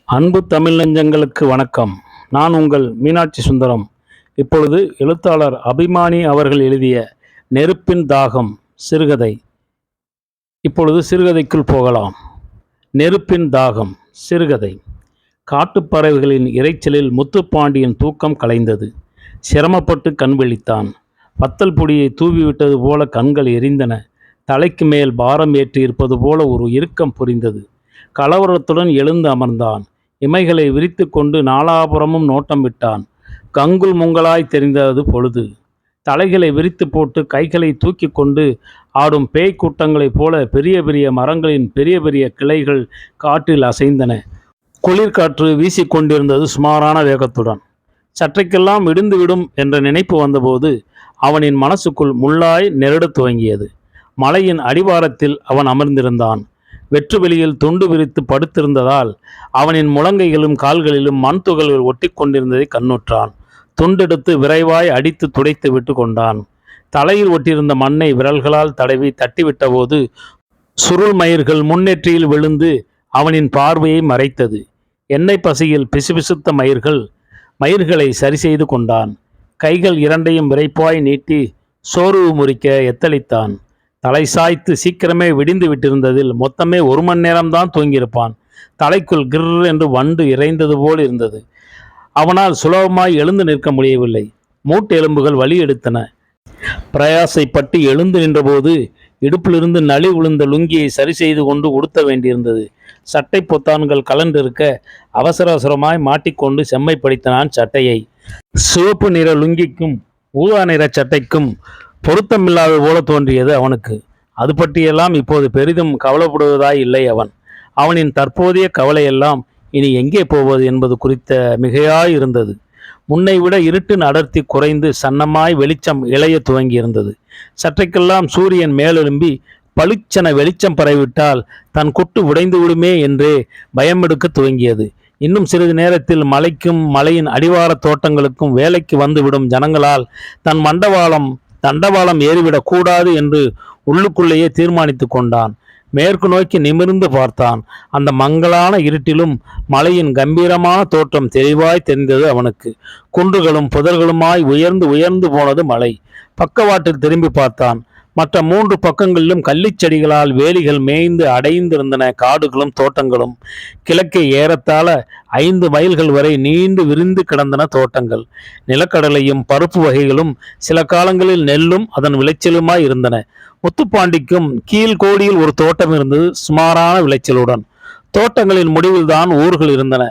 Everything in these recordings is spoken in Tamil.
அன்பு தமிழ் நெஞ்சங்களுக்கு வணக்கம். நான் உங்கள் மீனாட்சி சுந்தரம். இப்பொழுது எழுத்தாளர் அபிமானி அவர்கள் எழுதிய நெருப்பின் தாகம் சிறுகதை. இப்பொழுது சிறுகதைக்குள் போகலாம். நெருப்பின் தாகம் சிறுகதை. காட்டுப்பறவைகளின் இரைச்சலில் முத்துப்பாண்டியின் தூக்கம் கலைந்தது. சிரமப்பட்டு கண் விழித்தான். வத்தல் பொடியை தூவிவிட்டது போல கண்கள் எரிந்தன. தலைக்கு மேல் பாரம் ஏற்றி இருப்பது போல ஒரு இறுக்கம் புரிந்தது. கலவரத்துடன் எழுந்து அமர்ந்தான். இமைகளை விரித்து கொண்டு நாலாபுரமும் நோட்டம் விட்டான். கங்குல் முங்கலாய் தெரிந்தது பொழுது. தலைகளை விரித்து போட்டு கைகளை தூக்கி கொண்டு ஆடும் பேய் கூட்டங்களைப் போல பெரிய பெரிய மரங்களின் பெரிய பெரிய கிளைகள் காற்றில் அசைந்தன. குளிர்காற்று வீசிக்கொண்டிருந்தது சுமாரான வேகத்துடன். சற்றைக்கெல்லாம் விடுந்துவிடும் என்ற நினைப்பு வந்தபோது அவனின் மனசுக்குள் முள்ளாய் நெருடத் துவங்கியது. மலையின் அடிவாரத்தில் அவன் அமர்ந்திருந்தான். வெற்றுவெளியில் துண்டு விரித்து படுத்திருந்ததால் அவனின் முழங்கைகளும் கால்களிலும் மண் துகள்கள் ஒட்டி கொண்டிருந்ததை கண்ணுற்றான். துண்டெடுத்து விரைவாய் அடித்து துடைத்து விட்டு கொண்டான். தலையில் ஒட்டியிருந்த மண்ணை விரல்களால் தடவி தட்டிவிட்ட போது சுருள் மயிர்கள் முன்னெற்றியில் விழுந்து அவனின் பார்வையை மறைத்தது. எண்ணெய் பசியில் பிசுபிசுத்த மயிர்களை சரி செய்து கொண்டான். கைகள் இரண்டையும் விரைப்பாய் நீட்டி சோர்வு முறிக்க எத்தளித்தான். தலை சாய்த்து சீக்கிரமே விடிந்து விட்டிருந்ததில் மொத்தமே 1 மணி நேரம்தான் தூங்கியிருப்பான். தலைக்குள் கிர் என்று வண்டு இறைந்தது போல் இருந்தது. அவனால் சுலபமாய் எழுந்து நிற்க முடியவில்லை. மூட்டு எலும்புகள் வலி எடுத்தன. பிரயாசைப்பட்டு எழுந்து நின்றபோது இடுப்பிலிருந்து நலி விழுந்த லுங்கியை சரி செய்து கொண்டு உடுத்த வேண்டியிருந்தது. சட்டை பொத்தான்கள் கலண்டிருக்க அவசர அவசரமாய் மாட்டிக்கொண்டு செம்மைப்படுத்தினான் சட்டையை. சிவப்பு நிற லுங்கிக்கும் ஊதா நிற சட்டைக்கும் பொருத்தமில்லாத போல தோன்றியது அவனுக்கு. அது பற்றியெல்லாம் இப்போது பெரிதும் கவலைப்படுவதாய் இல்லை அவன். அவனின் தற்போதைய கவலையெல்லாம் இனி எங்கே போவது என்பது குறித்த மிகையாய் இருந்தது. முன்னை விட இருட்டின் அடர்த்தி குறைந்து சன்னமாய் வெளிச்சம் இளைய துவங்கியிருந்தது. சற்றைக்கெல்லாம் சூரியன் மேலெழும்பி பளிச்சென வெளிச்சம் பரவிவிட்டால் தன் குட்டு உடைந்து விடுமே என்றே பயமெடுக்க துவங்கியது. இன்னும் சிறிது நேரத்தில் மலைக்கும் மலையின் அடிவார தோட்டங்களுக்கும் வேலைக்கு வந்துவிடும் ஜனங்களால் தன் தண்டவாளம் ஏறிவிடக் கூடாது என்று உள்ளுக்குள்ளேயே தீர்மானித்து கொண்டான். மேற்கு நோக்கி நிமிர்ந்து பார்த்தான். அந்த மங்கலான இருட்டிலும் மலையின் கம்பீரமான தோற்றம் தெளிவாய் தெரிந்தது அவனுக்கு. குன்றுகளும் புதர்களுமாய் உயர்ந்து போனது மலை. பக்கவாட்டில் திரும்பி பார்த்தான். மற்ற 3 பக்கங்களிலும் கள்ளிச்செடிகளால் வேலிகள் மேய்ந்து அடைந்திருந்தன. காடுகளும் தோட்டங்களும். கிழக்கே ஏறத்தாழ 5 மைல்கள் வரை நீண்டு விரிந்து கிடந்தன தோட்டங்கள். நிலக்கடலையும் பருப்பு வகைகளும் சில காலங்களில் நெல்லும் அதன் விளைச்சலுமாய் இருந்தன. முத்துப்பாண்டிக்கும் கீழ்கோடியில் ஒரு தோட்டம் இருந்தது, சுமாரான விளைச்சலுடன். தோட்டங்களின் முடிவில் தான் ஊர்கள் இருந்தன.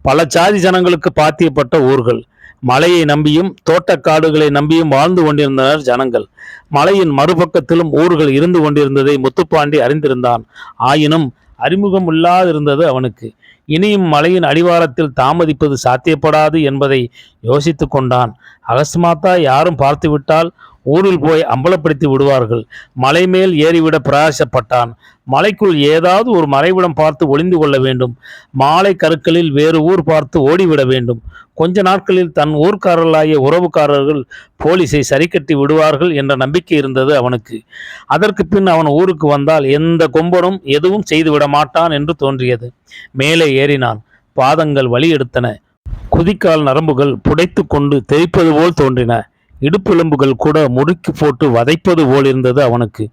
பல சாதி ஜனங்களுக்கு பாத்தியப்பட்ட ஊர்கள். மலையை நம்பியும் தோட்டக்காடுகளை நம்பியும் வாழ்ந்து கொண்டிருந்தனர் ஜனங்கள். மலையின் மறுபக்கத்திலும் ஊர்கள் இருந்து கொண்டிருந்ததை முத்துப்பாண்டி அறிந்திருந்தான். ஆயினும் அறிமுகம் இல்லாதிருந்தது அவனுக்கு. இனியும் மலையின் அடிவாரத்தில் தாமதிப்பது சாத்தியப்படாது என்பதை யோசித்து கொண்டான். அகஸ்மாத்தா யாரும் பார்த்துவிட்டால் ஊரில் போய் அம்பலப்படுத்தி விடுவார்கள். மலை மேல் ஏறிவிட பிரயாசப்பட்டான். மலைக்குள் ஏதாவது ஒரு மறைவிடம் பார்த்து ஒளிந்து கொள்ள வேண்டும். மாலை கருக்களில் வேறு ஊர் பார்த்து ஓடிவிட வேண்டும். கொஞ்ச நாட்களில் தன் ஊர்க்காரர்களாகிய உறவுக்காரர்கள் போலீஸை சரிக்கட்டி விடுவார்கள் என்ற நம்பிக்கை இருந்தது அவனுக்கு. அதற்கு பின் அவன் ஊருக்கு வந்தால் எந்த கொம்பனும் எதுவும் செய்துவிட மாட்டான் என்று தோன்றியது. மேலே ஏறினான். பாதங்கள் வலி எடுத்தன. குதிக்கால் நரம்புகள் புடைத்து கொண்டு தெரிப்பது போல் தோன்றின. இடுப்பெலும்புகள் கூட முறுக்கி போட்டு வதைப்பது போல் இருந்தது அவனுக்கு.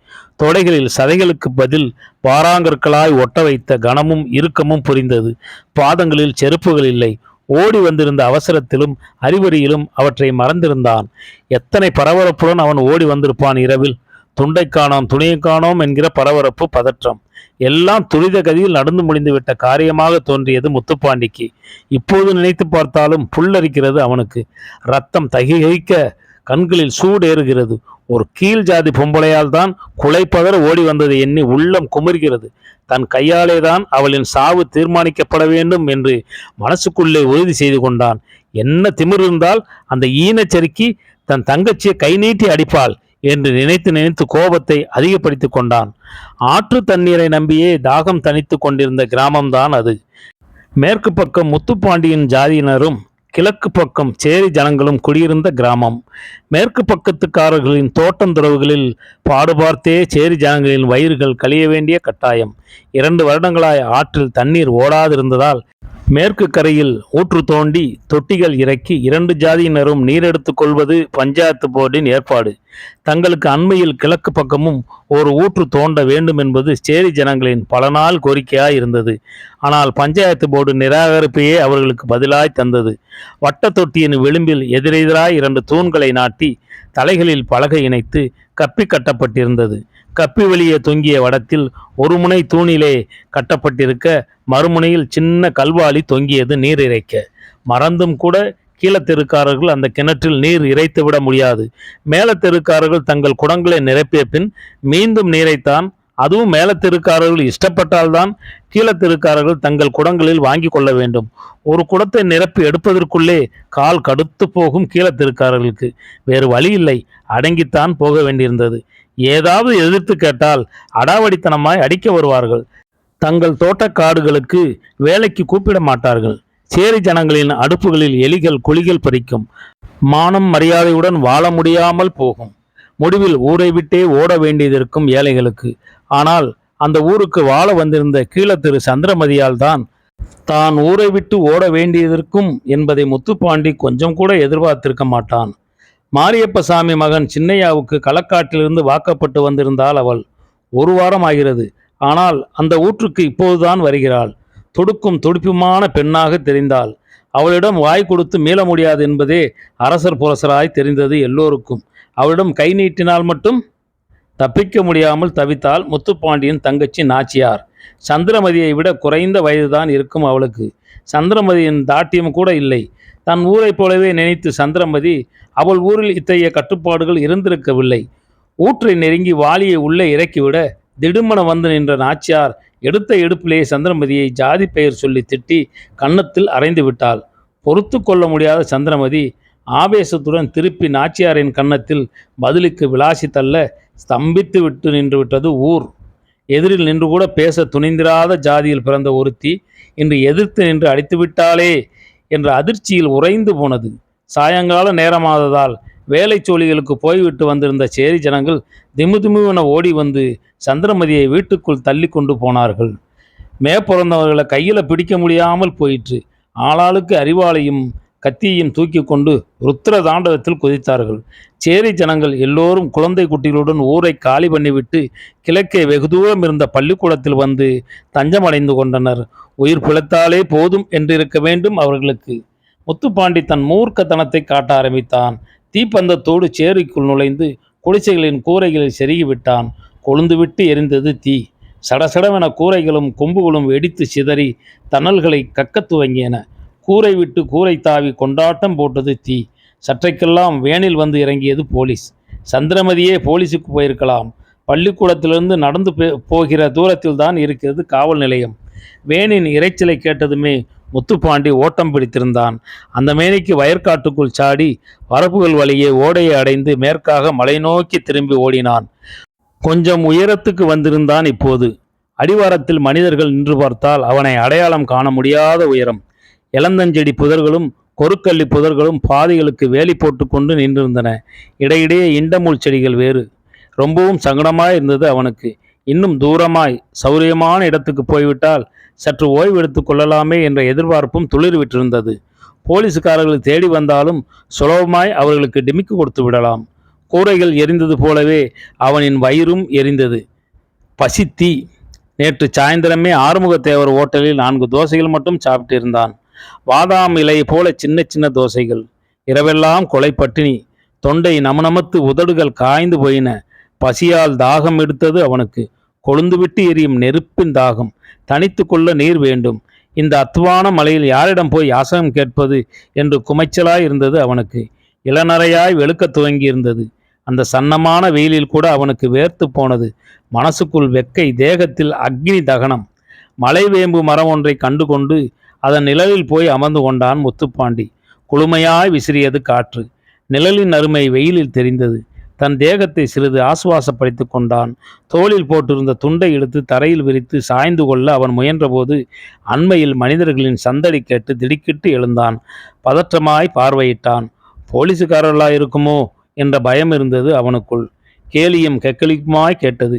தொடைகளில் சதைகளுக்கு பதில் பாறாங்கற்களாய் ஒட்ட வைத்த கனமும் இறுக்கமும் புரிந்தது. பாதங்களில் செருப்புகள் இல்லை. ஓடி வந்திருந்த அவசரத்திலும் அறிவறியிலும் அவற்றை மறந்திருந்தான். எத்தனை பரபரப்புடன் அவன் ஓடி வந்திருப்பான் இரவில். துண்டை காணோம் துணியை காணோம் என்கிற பரபரப்பு, பதற்றம் எல்லாம் துரித கதியில் நடந்து முடிந்துவிட்ட காரியமாக தோன்றியது முத்துப்பாண்டிக்கு. இப்போது நினைத்து பார்த்தாலும் புல்லரிக்கிறது அவனுக்கு. ரத்தம் தகிக்க கண்களில் சூடேறுகிறது. ஒரு கீழ் ஜாதி பொம்பளையால் தான் குலைப்பதற ஓடி வந்ததை எண்ணி உள்ளம் குமுறுகிறது. தன் கையாலே தான் அவளின் சாவு தீர்மானிக்கப்பட வேண்டும் என்று மனசுக்குள்ளே உறுதி செய்து கொண்டான். என்ன திமிர் இருந்தால் அந்த ஈனச்செருக்கி தன் தங்கச்சியை கை நீட்டி அடிப்பாள் என்று நினைத்து கோபத்தை அதிகப்படுத்தி கொண்டான். ஆற்று தண்ணீரை நம்பியே தாகம் தணித்து கொண்டிருந்த கிராமம்தான் அது. மேற்கு பக்கம் முத்துப்பாண்டியின் ஜாதியினரும் கிழக்கு பக்கம் சேரி ஜனங்களும் குடியிருந்த கிராமம். மேற்கு பக்கத்துக்காரர்களின் தோட்டந்துறவுகளில் பாடுபார்த்தே சேரி ஜனங்களின் வயிறுகள் கழிய வேண்டிய கட்டாயம். 2 வருடங்களாய் ஆற்றில் தண்ணீர் ஓடாதிருந்ததால் மேற்கு கரையில் ஊற்று தோண்டி தொட்டிகள் இறக்கி 2 ஜாதியினரும் நீரெடுத்துக் கொள்வது பஞ்சாயத்து போர்டின் ஏற்பாடு. தங்களுக்கு அண்மையில் கிழக்கு பக்கமும் ஒரு ஊற்று தோண்ட வேண்டும் என்பது சேரி ஜனங்களின் பல நாள் கோரிக்கையாய் இருந்தது. ஆனால் பஞ்சாயத்து போர்டு நிராகரிப்பையே அவர்களுக்கு பதிலாய் தந்தது. வட்ட தொட்டியின் விளிம்பில் எதிரெதிராய் 2 தூண்களை நாட்டி தலைகளில் பலகை இணைத்து கப்பி கட்டப்பட்டிருந்தது. கப்பி வெளியே தொங்கிய வடத்தில் ஒரு முனை தூணிலே கட்டப்பட்டிருக்க, மறுமுனையில் சின்ன கல்வாளி தொங்கியது நீர் இறைக்க. மறந்தும் கூட கீழத்தெருக்காரர்கள் அந்த கிணற்றில் நீர் இறைத்துவிட முடியாது. மேலத்தெருக்காரர்கள் தங்கள் குடங்களை நிரப்பிய பின் மீண்டும் நீரைத்தான், அதுவும் மேலத்தெருக்காரர்கள் இஷ்டப்பட்டால்தான் கீழத்தெருக்காரர்கள் தங்கள் குடங்களில் வாங்கி கொள்ள வேண்டும். ஒரு குடத்தை நிரப்பி எடுப்பதற்குள்ளே கால் கடுத்து போகும் கீழத்தெருக்காரர்களுக்கு. வேறு வழி இல்லை, அடங்கித்தான் போக வேண்டியிருந்தது. ஏதாவது எதிர்த்து கேட்டால் அடாவடித்தனமாய் அடிக்க வருவார்கள். தங்கள் தோட்டக்காடுகளுக்கு வேலைக்கு கூப்பிட மாட்டார்கள். சேரி ஜனங்களின் அடுப்புகளில் எலிகள் குழிகள் பறிக்கும். மானம் மரியாதையுடன் வாழ முடியாமல் போகும். முடிவில் ஊரை விட்டே ஓட வேண்டியதற்கும் ஏழைகளுக்கு. ஆனால் அந்த ஊருக்கு வாழ வந்திருந்த கீழத்திரு சந்திரமதியால் தான் ஊரை விட்டு ஓட வேண்டியதற்கும் என்பதை முத்துப்பாண்டி கொஞ்சம் கூட எதிர்பார்த்திருக்க மாட்டான். மாரியப்பசாமி மகன் சின்னையாவுக்கு களக்காட்டிலிருந்து வாக்கப்பட்டு வந்திருந்தாள் அவள். 1 வாரம் ஆகிறது. ஆனால் அந்த ஊற்றுக்கு இப்போதுதான் வருகிறாள். துடுக்கும் துடிப்புமான பெண்ணாக தெரிந்தாள். அவளிடம் வாய் கொடுத்து மீள முடியாது என்பதே அரசர் புரசராய் தெரிந்தது எல்லோருக்கும். அவளிடம் கை நீட்டினால் மட்டும் தப்பிக்க முடியாமல் தவித்தாள் முத்துப்பாண்டியின் தங்கச்சி நாச்சியார். சந்திரமதியை விட குறைந்த வயதுதான் இருக்கும் அவளுக்கு. சந்திரமதியின் தாட்டியம் கூட இல்லை. தன் ஊரைப் போலவே நினைத்து சந்திரமதி அவள் ஊரில் இத்தகைய கட்டுப்பாடுகள் இருந்திருக்கவில்லை. ஊற்றை நெருங்கி வாளியை உள்ளே இறக்கிவிட திடுமென வந்து நின்ற நாச்சியார் எடுத்த எடுப்பிலே சந்திரமதியை ஜாதி பெயர் சொல்லி திட்டி கன்னத்தில் அறைந்து விட்டாள். பொறுத்து கொள்ள முடியாத சந்திரமதி ஆவேசத்துடன் திருப்பி நாச்சியாரின் கன்னத்தில் பதிலுக்கு விளாசி தள்ள ஸ்தம்பித்து விட்டு நின்று விட்டது ஊர். எதிரில் நின்று கூட பேச துணிந்திராத ஜாதியில் பிறந்த ஒருத்தி இன்று எதிர்த்து நின்று அடித்துவிட்டாளே என்ற அதிர்ச்சியில் உறைந்து போனது. சாயங்கால நேரமாததால் வேலைச்சோழிகளுக்கு போய்விட்டு வந்திருந்த சேரி ஜனங்கள் திமுதிமுவென ஓடி வந்து சந்திரமதியை வீட்டுக்குள் தள்ளி கொண்டு போனார்கள். மேற்பிறந்தவர்களை கையில் பிடிக்க முடியாமல் போயிற்று. ஆளாளுக்கு அறிவாளையும் கத்தியையும் தூக்கி கொண்டு ருத்ர தாண்டவத்தில் குதித்தார்கள். சேரி ஜனங்கள் எல்லோரும் குழந்தை குட்டிகளுடன் ஊரை காலி பண்ணிவிட்டு கிழக்கே வெகு தூரம் இருந்த பள்ளிக்கூடத்தில் வந்து தஞ்சமடைந்து கொண்டனர். உயிர் பிழைத்தாலே போதும் என்றிருக்க வேண்டும் அவர்களுக்கு. முத்துப்பாண்டி தன் மூர்க்கத்தனத்தை காட்ட ஆரம்பித்தான். தீப்பந்தத்தோடு சேரிக்குள் நுழைந்து குடிசைகளின் கூரைகளில் செருகிவிட்டான். கொழுந்துவிட்டு எரிந்தது தீ. சடசடவென கூரைகளும் கொம்புகளும் வெடித்து சிதறி தணல்களை கக்கத் துவங்கியன. கூரை விட்டு கூரை தாவி கொண்டாட்டம் போட்டது தீ. சற்றைக்கெல்லாம் வேனில் வந்து இறங்கியது போலீஸ். சந்திரமதியே போலீஸுக்கு போயிருக்கலாம். பள்ளிக்கூடத்திலிருந்து நடந்து போகிற தூரத்தில் தான் இருக்கிறது காவல் நிலையம். வேனின் இறைச்சலை கேட்டதுமே முத்துப்பாண்டி ஓட்டம் பிடித்திருந்தான். அந்த மேனிக்கு வயற்காட்டுக்குள் சாடி வரப்புகள் வழியே ஓடையை அடைந்து மேற்காக மலை நோக்கி திரும்பி ஓடினான். கொஞ்சம் உயரத்துக்கு வந்திருந்தான். இப்போது அடிவாரத்தில் மனிதர்கள் நின்று பார்த்தால் அவனை அடையாளம் காண முடியாத உயரம். இளந்தஞ்செடி புதர்களும் கொருக்கல்லி புதர்களும் பாதைகளுக்கு வேலி போட்டு கொண்டு நின்றிருந்தன. இடையிடையே இண்டமுள் செடிகள் வேறு. ரொம்பவும் சங்கடமாய் இருந்தது அவனுக்கு. இன்னும் தூரமாய் சௌரியமான இடத்துக்கு போய்விட்டால் சற்று ஓய்வு எடுத்துக் கொள்ளலாமே என்ற எதிர்பார்ப்பும் துளிர்விட்டிருந்தது. போலீஸுக்காரர்கள் தேடி வந்தாலும் சுலபமாய் அவர்களுக்கு டிமிக்கு கொடுத்து விடலாம். கூரைகள் எரிந்தது போலவே அவனின் வயிறும் எரிந்தது. பசித்தீ. நேற்று சாயந்தரமே ஆறுமுகத்தேவர் ஓட்டலில் 4 தோசைகள் மட்டும் சாப்பிட்டு இருந்தான். வாதாம் இலை போல சின்ன சின்ன தோசைகள். இரவெல்லாம் கொலை பட்டினி. தொண்டை நமநமத்து உதடுகள் காய்ந்து போயின. பசியால் தாகம் எடுத்தது அவனுக்கு. கொழுந்துவிட்டு எரியும் நெருப்பின் தாகம். தனித்து கொள்ள நீர் வேண்டும். இந்த அத்துவான மலையில் யாரிடம் போய் யாசகம் கேட்பது என்று குமைச்சலாய் இருந்தது அவனுக்கு. இளநரையாய் வெளுக்க துவங்கியிருந்தது. அந்த சன்னமான வெயிலில் கூட அவனுக்கு வேர்த்து போனது. மனசுக்குள் வெக்கை, தேகத்தில் அக்னி தகனம். மலைவேம்பு மரம் ஒன்றை கண்டு கொண்டு அதன் நிழலில் போய் அமர்ந்து கொண்டான் முத்துப்பாண்டி. குளுமையாய் விசிறியது காற்று. நிழலின் அருமை வெயிலில் தெரிந்தது. தன் தேகத்தை சிறிது ஆசுவாசப்படுத்தி கொண்டான். தோளில் போட்டிருந்த துண்டை எடுத்து தரையில் விரித்து சாய்ந்து கொள்ள அவன் முயன்றபோது அண்மையில் மனிதர்களின் சந்தடி கேட்டு திடுக்கிட்டு எழுந்தான். பதற்றமாய் பார்வையிட்டான். போலீசுக்காரர்களா இருக்குமோ என்ற பயம் இருந்தது அவனுக்குள். கேலியும் கெக்களிப்புமாய் கேட்டது.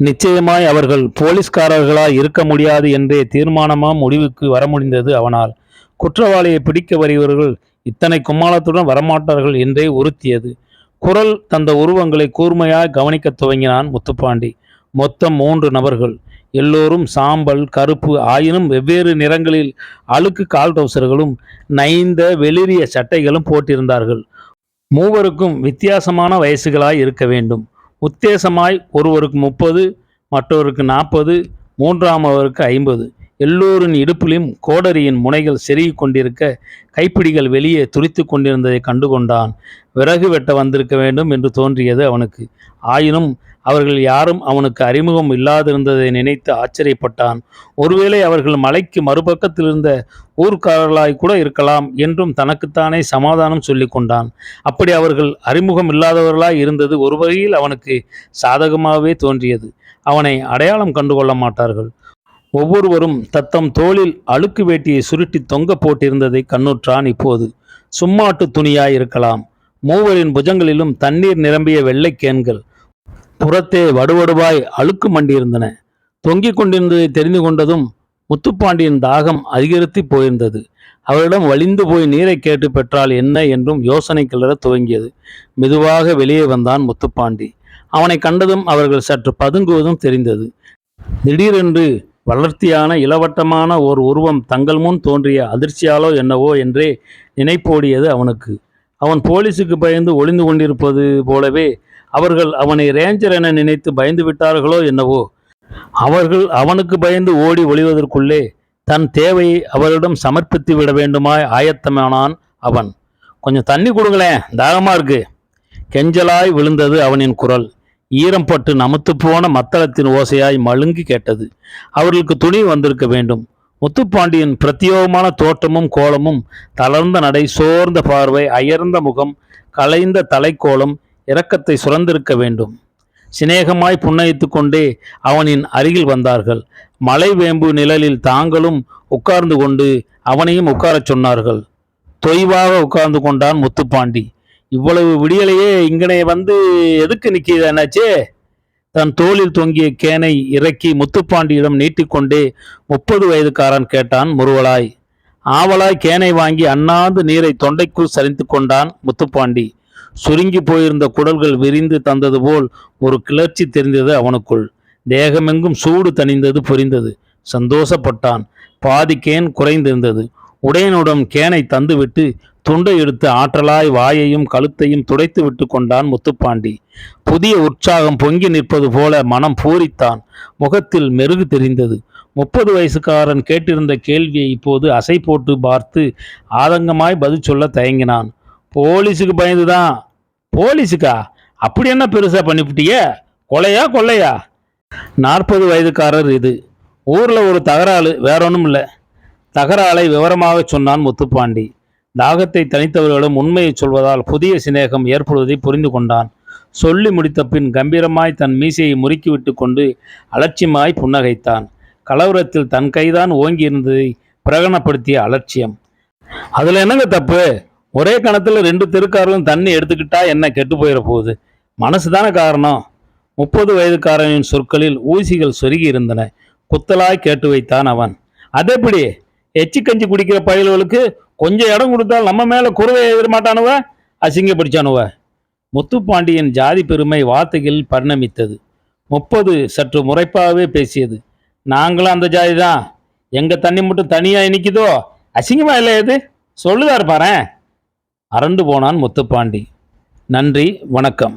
நிச்சயமாய் அவர்கள் போலீஸ்காரர்களாய் இருக்க முடியாது என்றே தீர்மானமாம் முடிவுக்கு வர முடிந்தது அவனால். குற்றவாளியை பிடிக்க வருகிறவர்கள் இத்தனை கும்மாளத்துடன் வரமாட்டார்கள் என்றே உறுத்தியது. குரல் தந்த உருவங்களை கூர்மையாய் கவனிக்கத் துவங்கினான் முத்துப்பாண்டி. மொத்தம் 3 நபர்கள். எல்லோரும் சாம்பல் கருப்பு ஆயினும் வெவ்வேறு நிறங்களில் அழுக்கு கால் டவுசர்களும் நைந்த வெளிரிய சட்டைகளும் போட்டிருந்தார்கள். மூவருக்கும் வித்தியாசமான வயசுகளாய் இருக்க வேண்டும். உத்தேசமாய் ஒருவருக்கு 30, மற்றவருக்கு 40, மூன்றாமவருக்கு 50. எல்லோரின் இடுப்பிலும் கோடரியின் முனைகள் செருகிக் கொண்டிருக்க கைப்பிடிகள் வெளியே துடித்து கொண்டிருந்ததை கண்டுகொண்டான். விறகு வெட்ட வந்திருக்க வேண்டும் என்று தோன்றியது அவனுக்கு. ஆயினும் அவர்கள் யாரும் அவனுக்கு அறிமுகம் இல்லாதிருந்ததை நினைத்து ஆச்சரியப்பட்டான். ஒருவேளை அவர்கள் மலைக்கு மறுபக்கத்தில் இருந்த ஊர்க்காரர்களாய் கூட இருக்கலாம் என்றும் தனக்குத்தானே சமாதானம் சொல்லி கொண்டான். அப்படி அவர்கள் அறிமுகம் இல்லாதவர்களாய் இருந்தது ஒரு வகையில் அவனுக்கு சாதகமாகவே தோன்றியது. அவனை அடையாளம் கண்டுகொள்ள மாட்டார்கள். ஒவ்வொருவரும் தத்தம் தோளில் அழுக்கு வேட்டியை சுருட்டி தொங்க போட்டிருந்ததை கண்ணுற்றான். இப்போது சும்மாட்டு துணியாய் இருக்கலாம். மூவரின் புஜங்களிலும் தண்ணீர் நிரம்பிய வெள்ளை கேன்கள் புறத்தே வடுவடுவாய் அழுக்கு மண்டியிருந்தன. தொங்கிக் கொண்டிருந்ததை தெரிந்து கொண்டதும் முத்துப்பாண்டியின் தாகம் அதிகரித்து போயிருந்தது. அவரிடம் வலிந்து போய் நீரை கேட்டு பெற்றால் என்ன என்றும் யோசனை கிளற துவங்கியது. மெதுவாக வெளியே வந்தான் முத்துப்பாண்டி. அவனை கண்டதும் அவர்கள் சற்று பதுங்குவதும் தெரிந்தது. திடீரென்று வளர்த்தியான இளவட்டமான ஓர் உருவம் தங்கள் முன் தோன்றிய அதிர்ச்சியாலோ என்னவோ என்றே நினைப்போடியது அவனுக்கு. அவன் போலீஸுக்கு பயந்து ஒளிந்து கொண்டிருப்பது போலவே அவர்கள் அவனை ரேஞ்சர் என நினைத்து பயந்து விட்டார்களோ என்னவோ. அவர்கள் அவனுக்கு பயந்து ஓடி ஒளிவதற்குள்ளே தன் தேவையை அவரிடம் சமர்ப்பித்து விட வேண்டுமாய் ஆயத்தமானான் அவன். கொஞ்சம் தண்ணி கொடுங்களேன், தாகமா இருக்கு. கெஞ்சலாய் விழுந்தது அவனின் குரல். ஈரம் பட்டு நமுத்து போன மத்தளத்தின் ஓசையாய் மழுங்கி கேட்டது. அவர்களுக்கு துணி வந்திருக்க வேண்டும். முத்துப்பாண்டியின் பிரத்யோகமான தோற்றமும் கோலமும், தளர்ந்த நடை, சோர்ந்த பார்வை, அயர்ந்த முகம், கலைந்த தலைக்கோலம் இரக்கத்தை சுரந்திருக்க வேண்டும். சிநேகமாய் புன்னகைத்து கொண்டே அவனின் அருகில் வந்தார்கள். மலை வேம்பு நிழலில் தாங்களும் உட்கார்ந்து கொண்டு அவனையும் உட்காரச் சொன்னார்கள். தொய்வாக உட்கார்ந்து கொண்டான் முத்துப்பாண்டி. இவ்வளவு விடியலையே இங்கனே வந்து எதுக்கு நிற்கிது என்னாச்சே? தன் தோளில் தொங்கிய கேனை இறக்கி முத்துப்பாண்டியிடம் நீட்டிக்கொண்டே 30 வயதுக்காரன் கேட்டான் முறுவலாய். ஆவலாய் கேனை வாங்கி அண்ணாந்து நீரை தொண்டைக்குள் சரிந்து கொண்டான் முத்துப்பாண்டி. சுருங்கி போயிருந்த குடல்கள் விரிந்து தந்தது போல் ஒரு கிளர்ச்சி தெரிந்தது அவனுக்குள். தேகமெங்கும் சூடு தணிந்தது புரிந்தது. சந்தோஷப்பட்டான். பாதி கேன் குறைந்திருந்தது. உடையனுடன் கேனை தந்துவிட்டு துண்டை எடுத்து ஆற்றலாய் வாயையும் கழுத்தையும் துடைத்து விட்டு கொண்டான் முத்துப்பாண்டி. புதிய உற்சாகம் பொங்கி நிற்பது போல மனம் பூரித்தான். முகத்தில் மெருகு தெரிந்தது. 30 வயசுக்காரன் கேட்டிருந்த கேள்வியை இப்போது அசை போட்டு பார்த்து ஆதங்கமாய் பதில் சொல்ல தயங்கினான். போலீஸுக்கு பயந்துதான். போலீஸுக்கா? அப்படி என்ன பெருசா பண்ணிவிட்டிய? கொலையா கொள்ளையா? 40 வயதுக்காரர் இது. ஊர்ல ஒரு தகராறு, வேற ஒன்றும் இல்லை. தகராலை விவரமாக சொன்னான் முத்துப்பாண்டி. தாகத்தை தனித்தவர்களிடம் உண்மையை சொல்வதால் புதிய சிநேகம் ஏற்படுவதை புரிந்து கொண்டான். சொல்லி முடித்த பின் கம்பீரமாய் தன் மீசையை முறுக்கிவிட்டு கொண்டு அலட்சியமாய் புன்னகைத்தான். கலவரத்தில் தன் கைதான் ஓங்கி இருந்ததை பிரகடனப்படுத்திய அலட்சியம். அதுல என்னங்க தப்பு? ஒரே கணத்துல 2 தெருக்காரர்களும் தண்ணி எடுத்துக்கிட்டா என்ன கெட்டு போயிட போகுது? மனசுதான காரணம். 30 வயதுக்காரனின் சொற்களில் ஊசிகள் சொருகி இருந்தன. குத்தலாய் கேட்டு வைத்தான் அவன். அதெப்படி? எச்சி கஞ்சி குடிக்கிற பயல்களுக்கு கொஞ்சம் இடம் கொடுத்தால் நம்ம மேல குறுவை எதிர்மாட்டானுவ, அசிங்கப்படிச்சானுவ. முத்துப்பாண்டியின் ஜாதி பெருமை வார்த்தைகளில் பரிணமித்தது. 30 சற்று முறைப்பாகவே பேசியது. நாங்களும் அந்த ஜாதி தான். எங்க தண்ணி மட்டும் தனியா நிற்குதோ? அசிங்கமா இல்லை எது? சொல்லுதாரு பாரேன். அரண்டு போனான் முத்துப்பாண்டி. நன்றி, வணக்கம்.